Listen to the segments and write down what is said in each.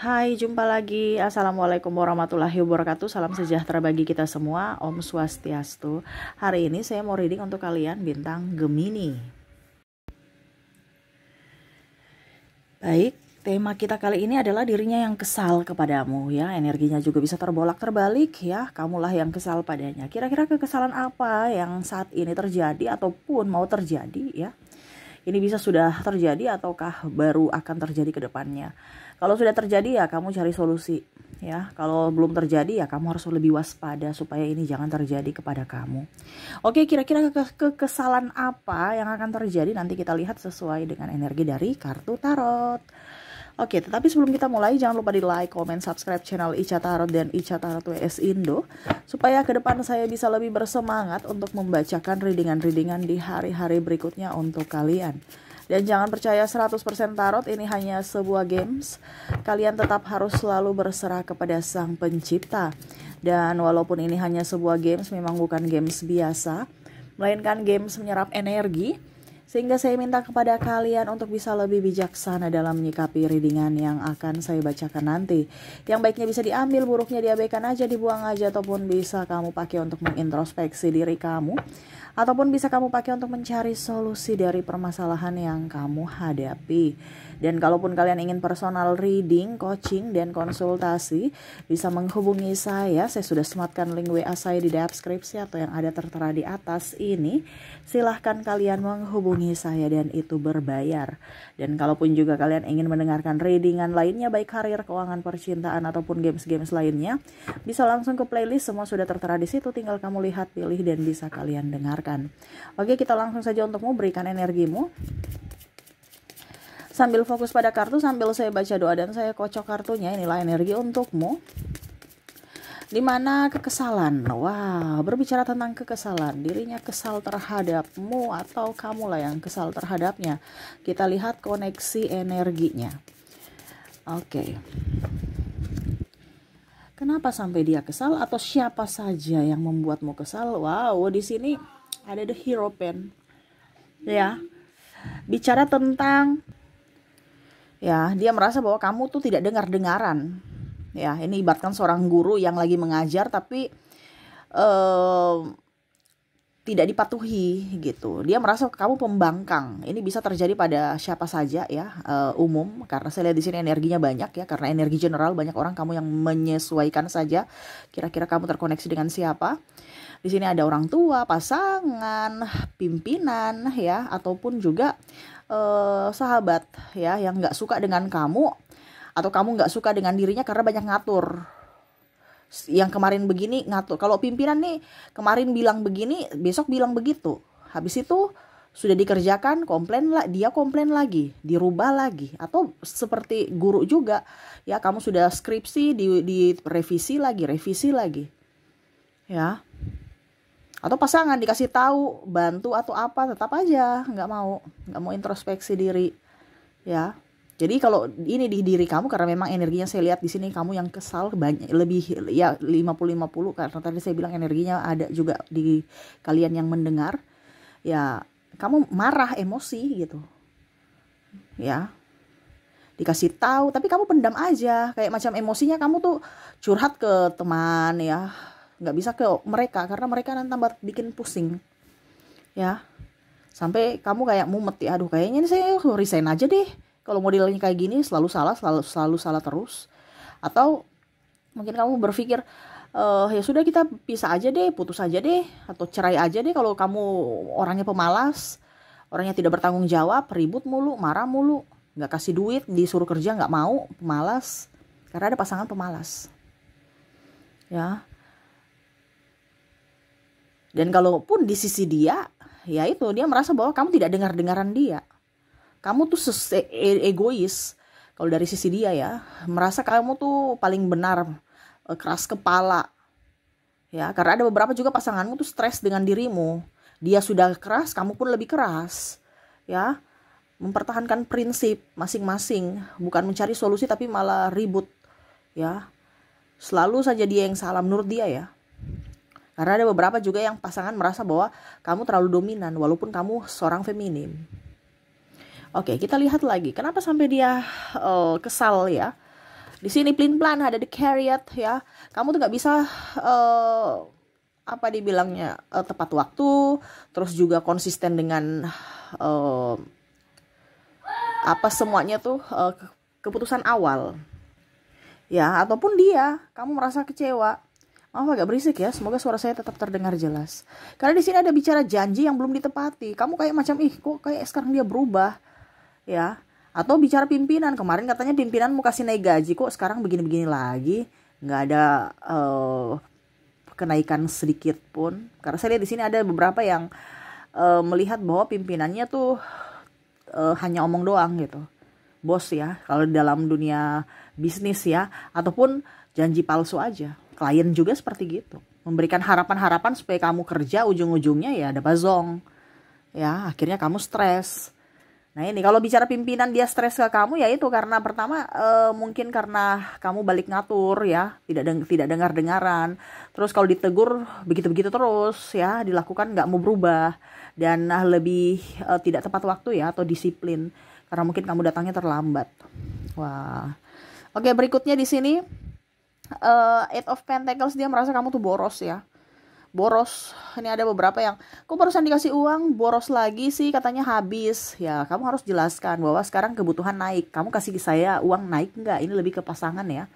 Hai, jumpa lagi. Assalamualaikum warahmatullahi wabarakatuh. Salam sejahtera bagi kita semua. Om Swastiastu. Hari ini saya mau reading untuk kalian bintang Gemini. Baik, tema kita kali ini adalah dirinya yang kesal kepadamu ya. Energinya juga bisa terbolak-terbalik ya. Kamulah yang kesal padanya. Kira-kira kekesalan apa yang saat ini terjadi ataupun mau terjadi ya? Ini bisa sudah terjadi ataukah baru akan terjadi ke depannya. Kalau sudah terjadi ya kamu cari solusi ya. Kalau belum terjadi ya kamu harus lebih waspada supaya ini jangan terjadi kepada kamu. Oke, kira-kira kekesalan apa yang akan terjadi nanti kita lihat sesuai dengan energi dari kartu tarot. Oke, tetapi sebelum kita mulai jangan lupa di like, comment, subscribe channel Ica Tarot dan Ica Tarot WS Indo supaya ke depan saya bisa lebih bersemangat untuk membacakan readingan-readingan di hari-hari berikutnya untuk kalian. Dan jangan percaya 100% tarot ini hanya sebuah games. Kalian tetap harus selalu berserah kepada Sang Pencipta. Dan walaupun ini hanya sebuah games, memang bukan games biasa, melainkan games menyerap energi. Sehingga saya minta kepada kalian untuk bisa lebih bijaksana dalam menyikapi readingan yang akan saya bacakan nanti. Yang baiknya bisa diambil, buruknya diabaikan aja, dibuang aja, ataupun bisa kamu pakai untuk mengintrospeksi diri kamu. Ataupun bisa kamu pakai untuk mencari solusi dari permasalahan yang kamu hadapi. Dan kalaupun kalian ingin personal reading, coaching, dan konsultasi, bisa menghubungi saya. Saya sudah sematkan link WA saya di deskripsi atau yang ada tertera di atas ini. Silahkan kalian menghubungi saya dan itu berbayar. Dan kalaupun juga kalian ingin mendengarkan readingan lainnya, baik karir, keuangan, percintaan, ataupun games-games lainnya, bisa langsung ke playlist, semua sudah tertera di situ. Tinggal kamu lihat, pilih, dan bisa kalian dengarkan. Oke, kita langsung saja untuk memberikan energimu. Sambil fokus pada kartu, sambil saya baca doa dan saya kocok kartunya, inilah energi untukmu. Dimana kekesalan, wah, berbicara tentang kekesalan, dirinya kesal terhadapmu atau kamulah yang kesal terhadapnya. Kita lihat koneksi energinya. Oke. Kenapa sampai dia kesal atau siapa saja yang membuatmu kesal? Wow, di sini ada the hero pen. Ya. Bicara tentang ya, dia merasa bahwa kamu tuh tidak dengar-dengaran. Ya, ini ibaratkan seorang guru yang lagi mengajar tapi tidak dipatuhi gitu. Dia merasa kamu pembangkang. Ini bisa terjadi pada siapa saja ya, umum, karena saya lihat di sini energinya banyak ya, karena energi general banyak orang, kamu yang menyesuaikan saja kira-kira kamu terkoneksi dengan siapa. Di sini ada orang tua, pasangan, pimpinan ya, ataupun juga sahabat ya yang nggak suka dengan kamu atau kamu nggak suka dengan dirinya karena banyak ngatur. Yang kemarin begini ngatur. Kalau pimpinan nih kemarin bilang begini, besok bilang begitu. Habis itu sudah dikerjakan, komplain lah, dia komplain lagi, dirubah lagi. Atau seperti guru juga ya, kamu sudah skripsi di revisi lagi ya. Atau pasangan dikasih tahu, bantu atau apa, tetap aja nggak mau introspeksi diri ya. Jadi kalau ini di diri kamu, karena memang energinya saya lihat di sini kamu yang kesal banyak, lebih ya 50-50, karena tadi saya bilang energinya ada juga di kalian yang mendengar ya. Kamu marah, emosi gitu ya, dikasih tahu tapi kamu pendam aja, kayak macam emosinya kamu tuh curhat ke teman ya, nggak bisa ke mereka karena mereka nanti tambah bikin pusing ya, sampai kamu kayak mumet ya, aduh kayaknya ini saya resign aja deh kalau modelnya kayak gini, selalu salah terus. Atau mungkin kamu berpikir ya sudah kita pisah aja deh, putus aja deh, atau cerai aja deh kalau kamu orangnya pemalas, orangnya tidak bertanggung jawab, ribut mulu, marah mulu, nggak kasih duit, disuruh kerja nggak mau, pemalas. Karena ada pasangan pemalas ya. Dan kalaupun di sisi dia, ya itu dia merasa bahwa kamu tidak dengar-dengaran dia. Kamu tuh egois. Kalau dari sisi dia ya, merasa kamu tuh paling benar, keras kepala. Ya, karena ada beberapa juga pasanganmu tuh stres dengan dirimu. Dia sudah keras, kamu pun lebih keras. Ya, mempertahankan prinsip masing-masing, bukan mencari solusi tapi malah ribut. Ya. Selalu saja dia yang salah menurut dia ya. Karena ada beberapa juga yang pasangan merasa bahwa kamu terlalu dominan walaupun kamu seorang feminim. Oke, kita lihat lagi. Kenapa sampai dia kesal ya? Di sini pelin plan ada the Chariot ya. Kamu tuh nggak bisa apa dibilangnya tepat waktu, terus juga konsisten dengan apa semuanya tuh keputusan awal ya, ataupun kamu merasa kecewa. Maaf agak berisik ya, semoga suara saya tetap terdengar jelas. Karena di sini ada bicara janji yang belum ditepati. Kamu kayak macam kok kayak sekarang dia berubah ya. Atau bicara pimpinan, kemarin katanya pimpinan mau kasih naik gaji, kok sekarang begini-begini lagi, nggak ada kenaikan sedikit pun. Karena saya lihat di sini ada beberapa yang melihat bahwa pimpinannya tuh hanya omong doang gitu, bos ya, kalau dalam dunia bisnis ya, ataupun janji palsu aja. Klien juga seperti gitu, memberikan harapan-harapan supaya kamu kerja, ujung-ujungnya ya ada bazong ya, akhirnya kamu stres. Nah ini kalau bicara pimpinan dia stres ke kamu ya itu karena pertama mungkin karena kamu balik ngatur ya, tidak dengar-dengaran. Terus kalau ditegur begitu-begitu terus ya, dilakukan nggak mau berubah, dan lebih tidak tepat waktu ya, atau disiplin karena mungkin kamu datangnya terlambat. Wah. Oke, berikutnya di sini Eight of Pentacles, dia merasa kamu tuh boros ya. Boros. Ini ada beberapa yang kok barusan dikasih uang boros lagi sih, katanya habis ya. Kamu harus jelaskan bahwa sekarang kebutuhan naik, kamu kasih saya uang naik enggak. Ini lebih ke pasangan ya,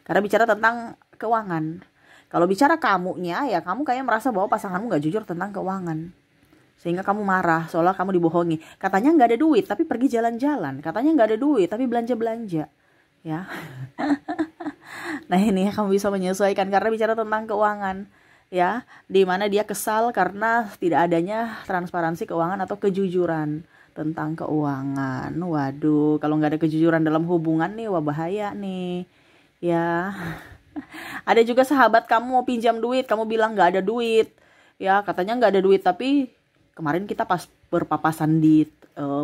karena bicara tentang keuangan. Kalau bicara kamunya ya, kamu kayak merasa bahwa pasanganmu nggak jujur tentang keuangan, sehingga kamu marah seolah kamu dibohongi. Katanya nggak ada duit tapi pergi jalan-jalan, katanya nggak ada duit tapi belanja-belanja ya. Nah ini kamu bisa menyesuaikan karena bicara tentang keuangan ya, dimana dia kesal karena tidak adanya transparansi keuangan atau kejujuran tentang keuangan. Waduh, kalau nggak ada kejujuran dalam hubungan nih, wah bahaya nih ya. Ada juga sahabat kamu mau pinjam duit, kamu bilang nggak ada duit ya, katanya nggak ada duit, tapi kemarin kita pas berpapasan di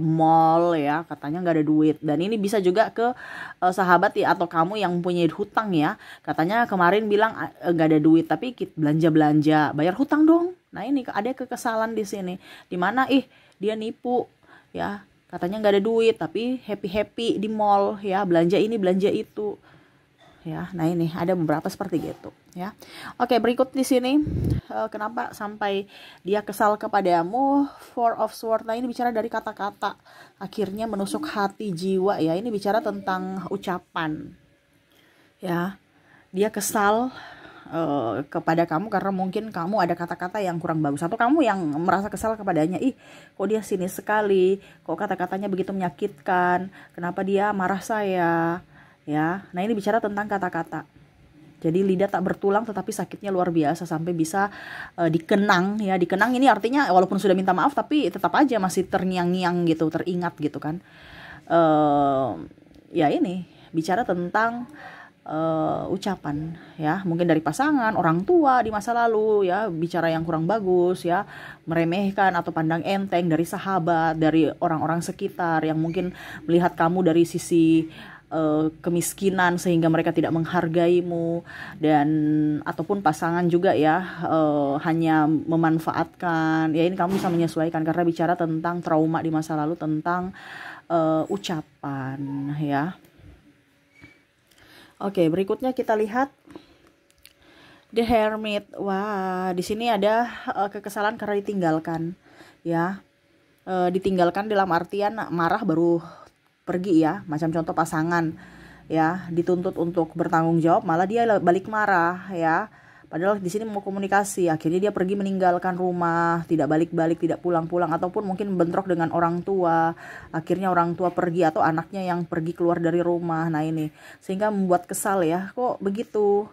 mall ya, katanya nggak ada duit. Dan ini bisa juga ke sahabat ya, atau kamu yang punya hutang ya, katanya kemarin bilang nggak ada duit tapi belanja bayar hutang dong. Nah ini ada kekesalan di sini, dimana dia nipu ya, katanya nggak ada duit tapi happy di mall ya, belanja ini belanja itu ya. Nah ini ada beberapa seperti gitu ya. Oke, berikut di sini kenapa sampai dia kesal kepadamu. Four of Swords. Nah ini bicara dari kata-kata, akhirnya menusuk hati jiwa ya. Ini bicara tentang ucapan ya. Dia kesal kepada kamu karena mungkin kamu ada kata-kata yang kurang bagus, atau kamu yang merasa kesal kepadanya. Kok dia sinis sekali, kok kata-katanya begitu menyakitkan, kenapa dia marah saya ya. Nah ini bicara tentang kata-kata. Jadi lidah tak bertulang tetapi sakitnya luar biasa, sampai bisa dikenang ya. Dikenang ini artinya walaupun sudah minta maaf tapi tetap aja masih terngiang-ngiang gitu, teringat gitu kan. Ya ini bicara tentang ucapan ya, mungkin dari pasangan, orang tua di masa lalu ya, bicara yang kurang bagus ya, meremehkan atau pandang enteng, dari sahabat, dari orang-orang sekitar yang mungkin melihat kamu dari sisi kemiskinan sehingga mereka tidak menghargaimu, dan ataupun pasangan juga ya, hanya memanfaatkan ya. Ini kamu bisa menyesuaikan karena bicara tentang trauma di masa lalu tentang ucapan ya. Oke, berikutnya kita lihat The Hermit. Wah, di sini ada kekesalan karena ditinggalkan ya. Ditinggalkan dalam artian marah baru pergi ya, macam contoh pasangan ya, dituntut untuk bertanggung jawab malah dia balik marah ya, padahal di sini mau komunikasi, akhirnya dia pergi meninggalkan rumah, tidak balik-balik, tidak pulang-pulang, ataupun mungkin bentrok dengan orang tua, akhirnya orang tua pergi atau anaknya yang pergi keluar dari rumah. Nah ini sehingga membuat kesal ya, kok begitu,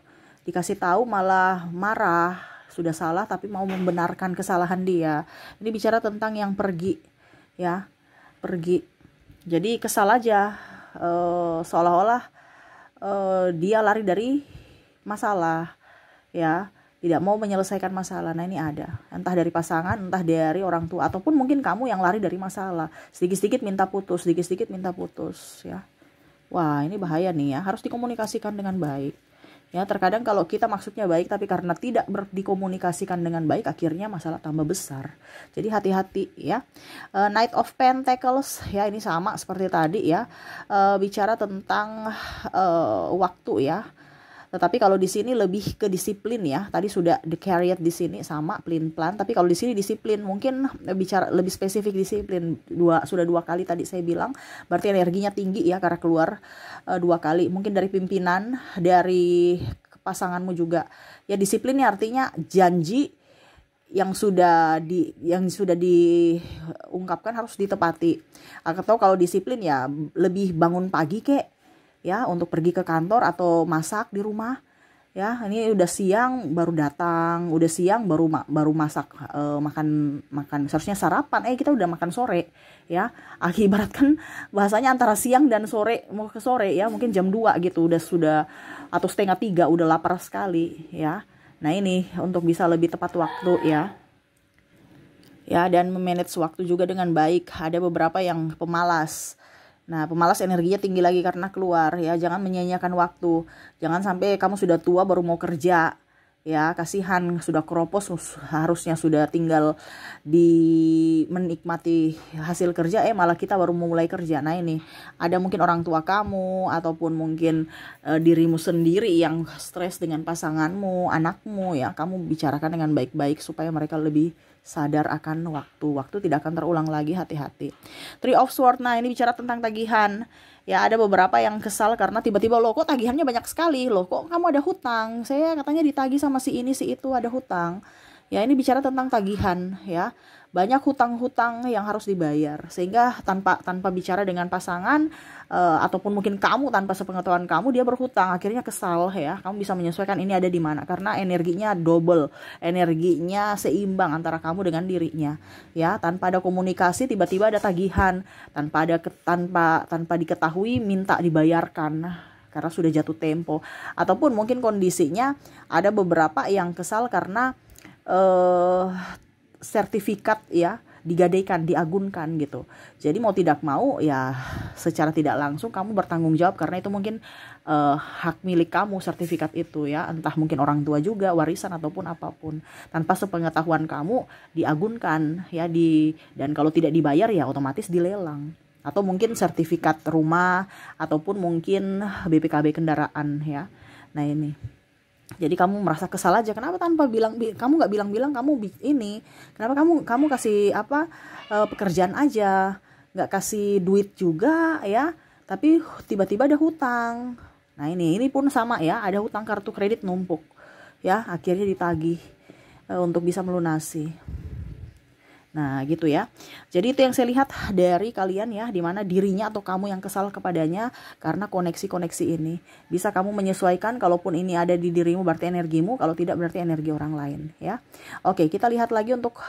dikasih tahu malah marah, sudah salah tapi mau membenarkan kesalahan dia. Ini bicara tentang yang pergi ya, pergi. Jadi kesal aja, seolah-olah dia lari dari masalah ya, tidak mau menyelesaikan masalah. Nah ini ada, entah dari pasangan, entah dari orang tua, ataupun mungkin kamu yang lari dari masalah, sedikit-sedikit minta putus, sedikit-sedikit minta putus ya. Wah ini bahaya nih ya, harus dikomunikasikan dengan baik Ya, terkadang kalau kita maksudnya baik tapi karena tidak dikomunikasikan dengan baik, akhirnya masalah tambah besar. Jadi hati-hati ya. Knight of Pentacles ya, ini sama seperti tadi ya. Bicara tentang waktu ya. Tetapi kalau di sini lebih ke disiplin ya. Tadi sudah the Chariot di sini sama plan, tapi kalau di sini disiplin, mungkin bicara lebih spesifik disiplin. Sudah 2 kali tadi saya bilang, berarti energinya tinggi ya karena keluar 2 kali. Mungkin dari pimpinan, dari pasanganmu juga. Ya, disiplin ya artinya janji yang sudah diungkapkan harus ditepati. Atau kalau disiplin ya lebih bangun pagi kek ya untuk pergi ke kantor atau masak di rumah ya. Ini udah siang baru datang, udah siang baru masak, makan seharusnya sarapan, kita udah makan sore ya. Ibaratkan bahasanya antara siang dan sore, mau ke sore ya, mungkin jam 2 gitu sudah atau setengah 3 udah lapar sekali ya. Nah, ini untuk bisa lebih tepat waktu ya. Ya, dan memanage waktu juga dengan baik. Ada beberapa yang pemalas. Nah, pemalas energinya tinggi lagi karena keluar ya. Jangan menyia-nyiakan waktu. Jangan sampai kamu sudah tua baru mau kerja. Ya, kasihan sudah keropos, harusnya sudah tinggal menikmati hasil kerja, malah kita baru mau mulai kerja. Nah, ini ada mungkin orang tua kamu ataupun mungkin dirimu sendiri yang stres dengan pasanganmu, anakmu ya. Kamu bicarakan dengan baik-baik supaya mereka lebih sadar akan waktu tidak akan terulang lagi. Hati-hati. Three of Swords, nah ini bicara tentang tagihan ya. Ada beberapa yang kesal karena tiba-tiba loh kok tagihannya banyak sekali, loh kok kamu ada hutang, saya katanya ditagih sama si ini si itu, ada hutang ya. Ini bicara tentang tagihan ya, banyak hutang-hutang yang harus dibayar, sehingga tanpa bicara dengan pasangan ataupun mungkin kamu tanpa sepengetahuan kamu dia berhutang, akhirnya kesal ya. Kamu bisa menyesuaikan ini ada di mana, karena energinya double, energinya seimbang antara kamu dengan dirinya ya. Tanpa ada komunikasi tiba-tiba ada tagihan, tanpa diketahui minta dibayarkan karena sudah jatuh tempo, ataupun mungkin kondisinya ada beberapa yang kesal karena sertifikat ya digadaikan, diagunkan gitu. Jadi mau tidak mau ya secara tidak langsung kamu bertanggung jawab, karena itu mungkin hak milik kamu sertifikat itu ya. Entah mungkin orang tua juga, warisan ataupun apapun. Tanpa sepengetahuan kamu diagunkan ya, dan kalau tidak dibayar ya otomatis dilelang. Atau mungkin sertifikat rumah ataupun mungkin BPKB kendaraan ya. Nah, ini. Jadi kamu merasa kesal aja, kenapa tanpa kamu nggak bilang ini, kenapa kamu kasih pekerjaan aja, nggak kasih duit juga ya, tapi tiba-tiba ada hutang. Nah, ini pun sama ya, ada hutang kartu kredit numpuk ya, akhirnya ditagih untuk bisa melunasi. Nah, gitu ya. Jadi itu yang saya lihat dari kalian ya, dimana dirinya atau kamu yang kesal kepadanya karena koneksi-koneksi ini. Bisa kamu menyesuaikan, kalaupun ini ada di dirimu berarti energimu, kalau tidak berarti energi orang lain ya. Oke, kita lihat lagi untuk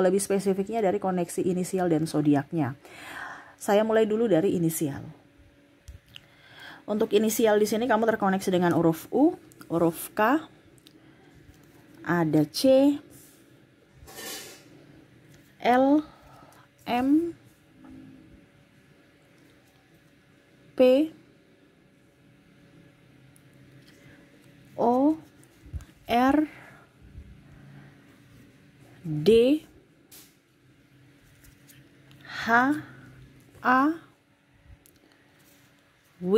lebih spesifiknya dari koneksi inisial dan zodiaknya. Saya mulai dulu dari inisial. Untuk inisial di sini kamu terkoneksi dengan huruf U, huruf K, ada C, L, M, P, O, R, D, H, A, W,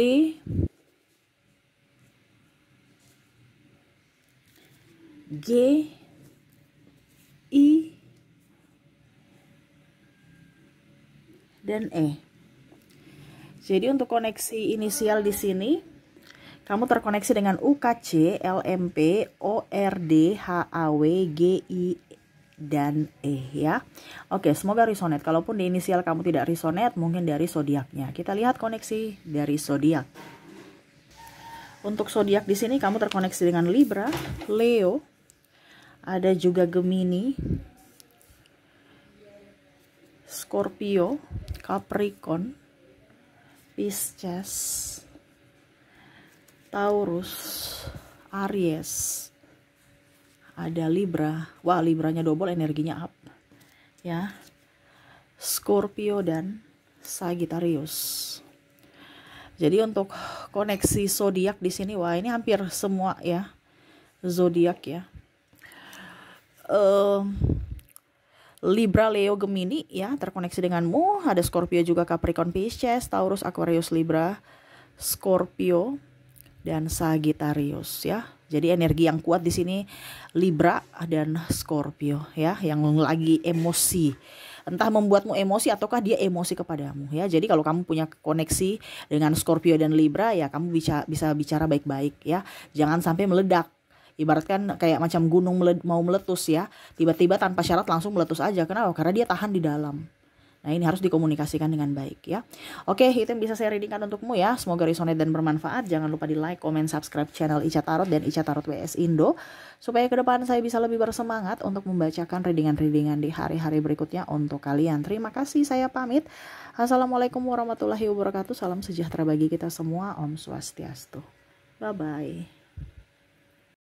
G, I, dan E. Jadi untuk koneksi inisial di sini kamu terkoneksi dengan UKC, LMP, ORD, HAW, GI, dan E ya. Oke, semoga resonate. Kalaupun di inisial kamu tidak resonate, mungkin dari zodiaknya. Kita lihat koneksi dari zodiak. Untuk zodiak di sini kamu terkoneksi dengan Libra, Leo, ada juga Gemini, Scorpio, Capricorn, Pisces, Taurus, Aries, ada Libra. Wah, Libranya double, energinya up ya. Scorpio dan Sagittarius. Jadi untuk koneksi zodiak di sini, wah ini hampir semua ya zodiak ya. Libra, Leo, Gemini ya terkoneksi denganmu. Ada Scorpio juga, Capricorn, Pisces, Taurus, Aquarius, Libra, Scorpio, dan Sagittarius ya. Jadi energi yang kuat di sini Libra dan Scorpio ya, yang lagi emosi. Entah membuatmu emosi ataukah dia emosi kepadamu ya. Jadi kalau kamu punya koneksi dengan Scorpio dan Libra ya, kamu bisa bicara baik-baik ya. Jangan sampai meledak. Ibaratkan kayak macam gunung mau meletus ya. Tiba-tiba tanpa syarat langsung meletus aja. Kenapa? Karena dia tahan di dalam. Nah ini harus dikomunikasikan dengan baik ya. Oke, itu yang bisa saya readingkan untukmu ya. Semoga resonate dan bermanfaat. Jangan lupa di like, comment, subscribe channel Ica Tarot dan Ica Tarot WS Indo. Supaya ke depan saya bisa lebih bersemangat untuk membacakan readingan-readingan di hari-hari berikutnya untuk kalian. Terima kasih, saya pamit. Assalamualaikum warahmatullahi wabarakatuh. Salam sejahtera bagi kita semua. Om Swastiastu. Bye-bye.